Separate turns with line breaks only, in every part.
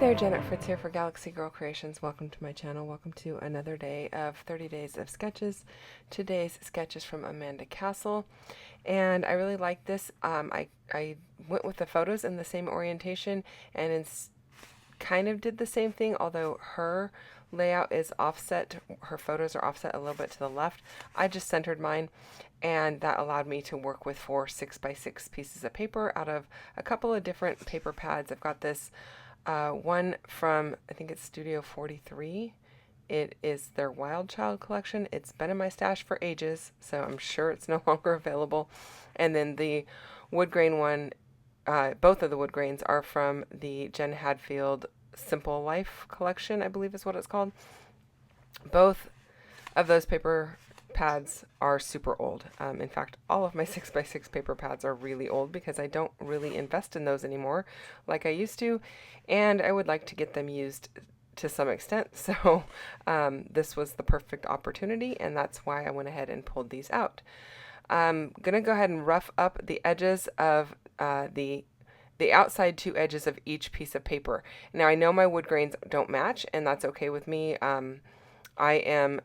there, Janet Fritz here for Galaxy Girl Creations. Welcome to my channel. Welcome to another day of 30 Days of Sketches. Today's sketch is from Amanda Castle, and I really like this. I went with the photos in the same orientation and kind of did the same thing, although her layout is offset. Her photos are offset a little bit to the left. I just centered mine, and that allowed me to work with 4 6x6 pieces of paper out of a couple of different paper pads. I've got this one from, I think it's Studio 43. It is their Wild Child collection. It's been in my stash for ages, so I'm sure it's no longer available. And then the wood grain one, both of the wood grains are from the Jen Hadfield Simple Life collection, I believe is what it's called. Both of those paper pads are super old. In fact, all of my 6x6 paper pads are really old because I don't really invest in those anymore like I used to, and I would like to get them used to some extent. So this was the perfect opportunity, and that's why I went ahead and pulled these out. I'm gonna go ahead and rough up the edges of the outside 2 edges of each piece of paper. Now I know my wood grains don't match, and that's okay with me. I am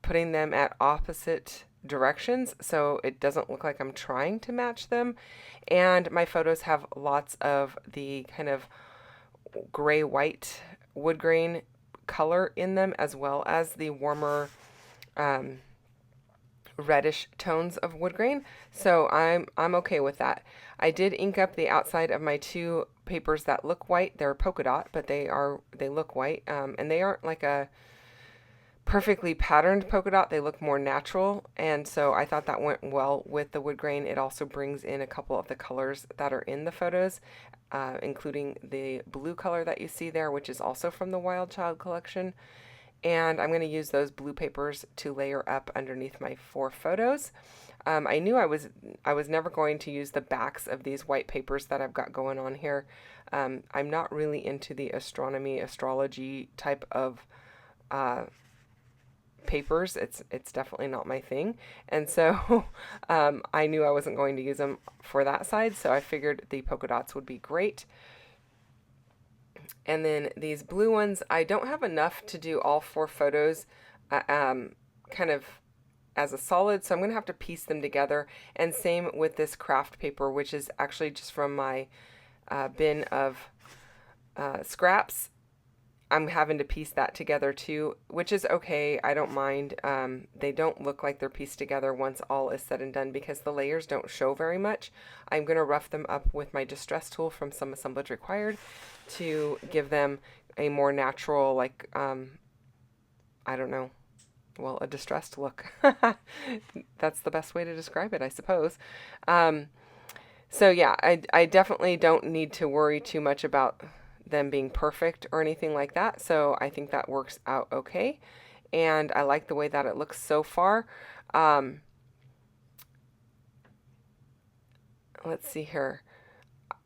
putting them at opposite directions so it doesn't look like I'm trying to match them, and my photos have lots of the kind of gray-white wood grain color in them, as well as the warmer reddish tones of wood grain, so I'm okay with that. I did ink up the outside of my 2 papers that look white. They're polka dot, but they look white, and they aren't like a perfectly patterned polka dot. They look more natural, and so I thought that went well with the wood grain. It also brings in a couple of the colors that are in the photos, including the blue color that you see there, which is also from the Wild Child collection. And I'm going to use those blue papers to layer up underneath my 4 photos. I knew I was never going to use the backs of these white papers that I've got going on here. I'm not really into the astrology type of papers. It's definitely not my thing, and so I knew I wasn't going to use them for that side, so I figured the polka dots would be great. And then these blue ones, I don't have enough to do all 4 photos kind of as a solid, so I'm gonna have to piece them together. And same with this craft paper, which is actually just from my bin of scraps. I'm having to piece that together too, which is okay. I don't mind. They don't look like they're pieced together once all is said and done because the layers don't show very much. I'm going to rough them up with my distress tool from Some Assemblage Required to give them a more natural, like, I don't know, well, a distressed look. That's the best way to describe it, I suppose. So yeah, I definitely don't need to worry too much about them being perfect or anything like that, so I think that works out okay, and I like the way that it looks so far. Let's see here.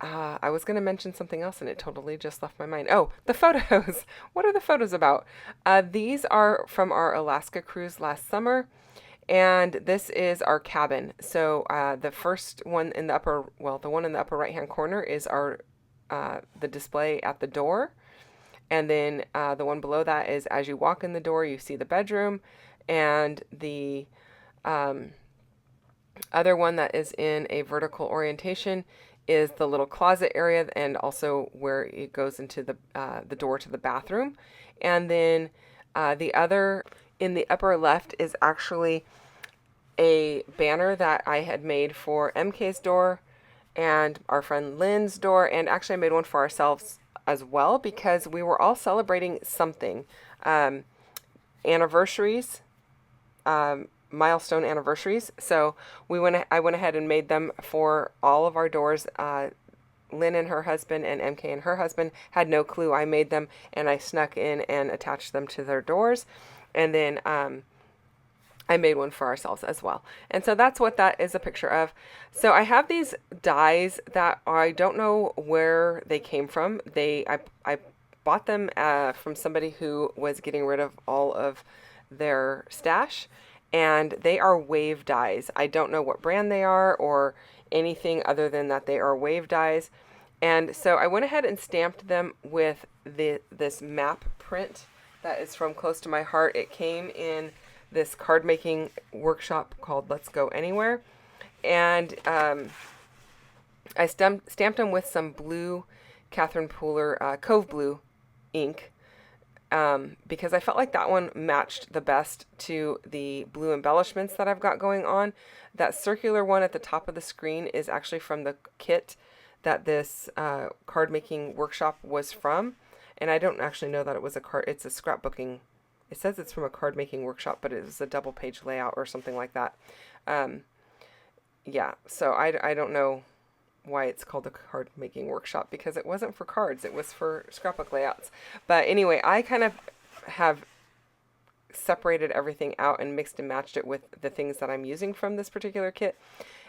I was going to mention something else and it totally just left my mind. Oh, the photos. What are the photos about? These are from our Alaska cruise last summer, and this is our cabin. So the first one in the upper, well, the one in the upper right hand corner is our the display at the door, and then the one below that is as you walk in the door you see the bedroom, and the other one that is in a vertical orientation is the little closet area, and also where it goes into the door to the bathroom. And then the other in the upper left is actually a banner that I had made for MK's door and our friend Lynn's door, and actually I made one for ourselves as well because we were all celebrating something, anniversaries, milestone anniversaries. So I went ahead and made them for all of our doors. Lynn and her husband and MK and her husband had no clue I made them, and I snuck in and attached them to their doors, and then I made one for ourselves as well. And so that's what that is a picture of. So I have these dies that I don't know where they came from. I bought them from somebody who was getting rid of all of their stash, and they are wave dies. I don't know what brand they are or anything other than that they are wave dies. And so I went ahead and stamped them with this map print that is from Close to My Heart. It came in this card making workshop called Let's Go Anywhere. And I stamped them with some blue Catherine Pooler Cove Blue ink, because I felt like that one matched the best to the blue embellishments that I've got going on. That circular one at the top of the screen is actually from the kit that this card making workshop was from. And I don't actually know that it was it's a scrapbooking. It says it's from a card making workshop, but it was a double page layout or something like that. Yeah, so I don't know why it's called a card making workshop, because it wasn't for cards, it was for scrapbook layouts. But anyway, I kind of have separated everything out and mixed and matched it with the things that I'm using from this particular kit.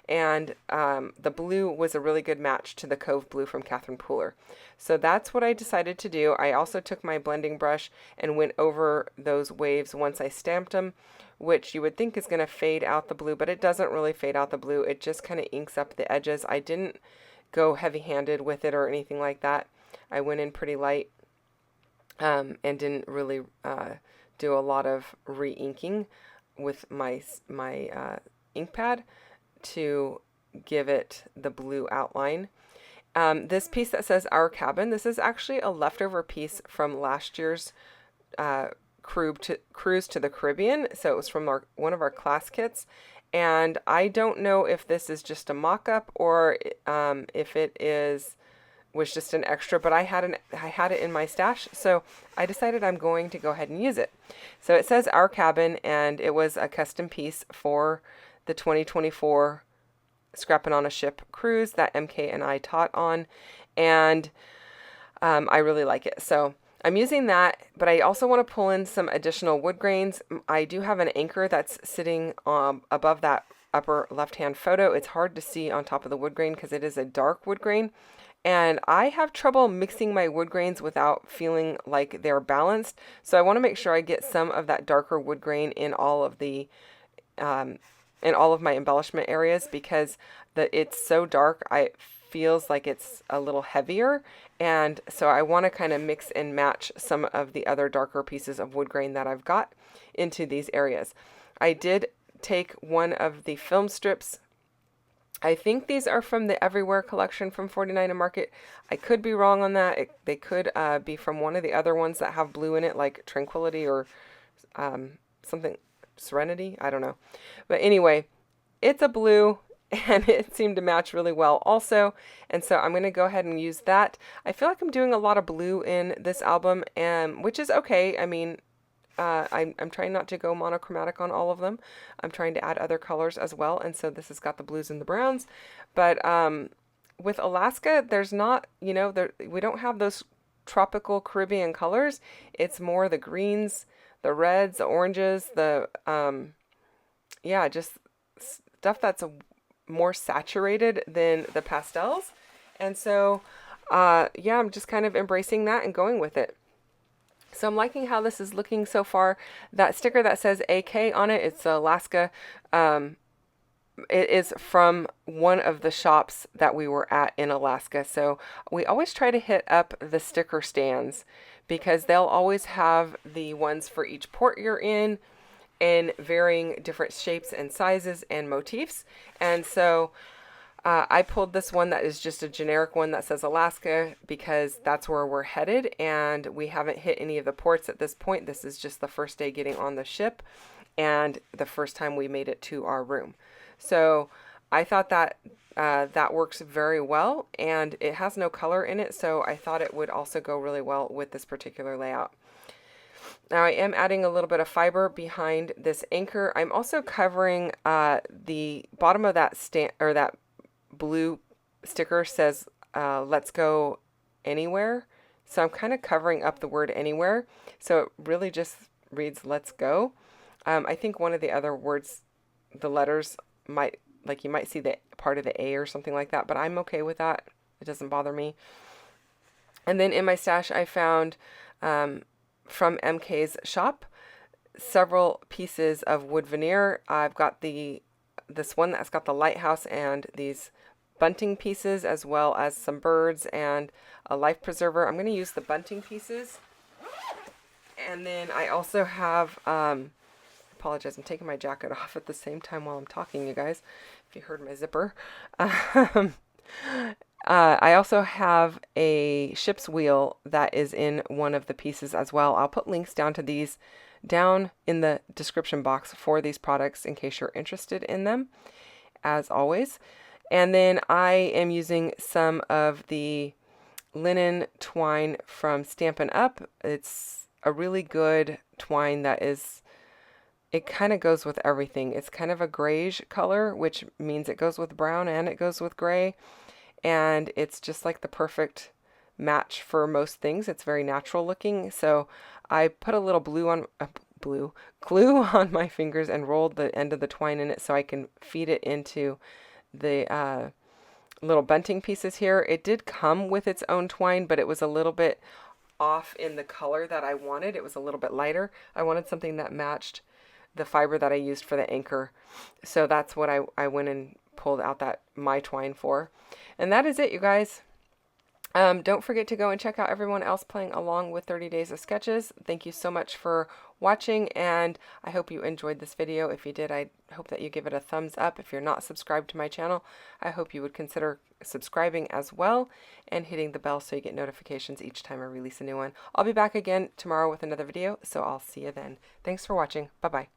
And the blue was a really good match to the Cove Blue from Catherine Pooler. So that's what I decided to do. I also took my blending brush and went over those waves once I stamped them, which you would think is going to fade out the blue, but it doesn't really fade out the blue. It just kind of inks up the edges. I didn't go heavy-handed with it or anything like that. I went in pretty light, and didn't really do a lot of re-inking with my ink pad to give it the blue outline. This piece that says Our Cabin, this is actually a leftover piece from last year's Cruise to the Caribbean. So it was from one of our class kits. And I don't know if this is just a mock-up or if it was just an extra, but I had it in my stash, so I decided I'm going to go ahead and use it. So it says Our Cabin, and it was a custom piece for the 2024 Scrappin' on a Ship cruise that MK and I taught on, and I really like it. So I'm using that, but I also want to pull in some additional wood grains. I do have an anchor that's sitting above that upper left-hand photo. It's hard to see on top of the wood grain because it is a dark wood grain. And I have trouble mixing my wood grains without feeling like they're balanced. So I want to make sure I get some of that darker wood grain in all of my embellishment areas, because it's so dark, it feels like it's a little heavier. And so I want to kind of mix and match some of the other darker pieces of wood grain that I've got into these areas. I did take one of the film strips. I think these are from the Everywhere collection from 49 and Market. I could be wrong on that. They could be from one of the other ones that have blue in it, like Tranquility or something, Serenity. I don't know. But anyway, it's a blue, and it seemed to match really well also. And so I'm going to go ahead and use that. I feel like I'm doing a lot of blue in this album, which is okay. I mean, I'm trying not to go monochromatic on all of them. I'm trying to add other colors as well. And so this has got the blues and the browns. But with Alaska, there's not, we don't have those tropical Caribbean colors. It's more the greens, the reds, the oranges, just stuff that's more saturated than the pastels. And so, I'm just kind of embracing that and going with it. So I'm liking how this is looking so far. That sticker that says AK on it, it's Alaska. It is from one of the shops that we were at in Alaska. So we always try to hit up the sticker stands, because they'll always have the ones for each port you're in varying different shapes and sizes and motifs. And so I pulled this one that is just a generic one that says Alaska, because that's where we're headed, and we haven't hit any of the ports at this point. This is just the first day getting on the ship and the first time we made it to our room. So I thought that that works very well, and it has no color in it, so I thought it would also go really well with this particular layout. Now I am adding a little bit of fiber behind this anchor. I'm also covering the bottom of that that blue sticker says Let's Go Anywhere. So I'm kind of covering up the word anywhere. So it really just reads Let's Go. I think one of the other words, the letters you might see the part of the A or something like that, but I'm okay with that. It doesn't bother me. And then in my stash, I found from MK's shop several pieces of wood veneer. I've got this one that's got the lighthouse and these bunting pieces as well as some birds and a life preserver. I'm going to use the bunting pieces. And then I also have, apologize, I'm taking my jacket off at the same time while I'm talking, you guys, if you heard my zipper. I also have a ship's wheel that is in one of the pieces as well. I'll put links down to these down in the description box for these products in case you're interested in them, as always. And then I am using some of the linen twine from Stampin' Up. It's a really good twine that is, it kind of goes with everything. It's kind of a grayish color, which means it goes with brown and it goes with gray. And it's just like the perfect match for most things. It's very natural looking. So I put a little glue on my fingers and rolled the end of the twine in it so I can feed it into the little bunting pieces here. It did come with its own twine, but it was a little bit off in the color that I wanted. It was a little bit lighter. I wanted something that matched the fiber that I used for the anchor. So that's what I went and pulled out that my twine for. And that is it, you guys. Don't forget to go and check out everyone else playing along with 30 Days of Sketches. Thank you so much for watching, and I hope you enjoyed this video. If you did, I hope that you give it a thumbs up. If you're not subscribed to my channel, I hope you would consider subscribing as well and hitting the bell so you get notifications each time I release a new one. I'll be back again tomorrow with another video, so I'll see you then. Thanks for watching. Bye-bye.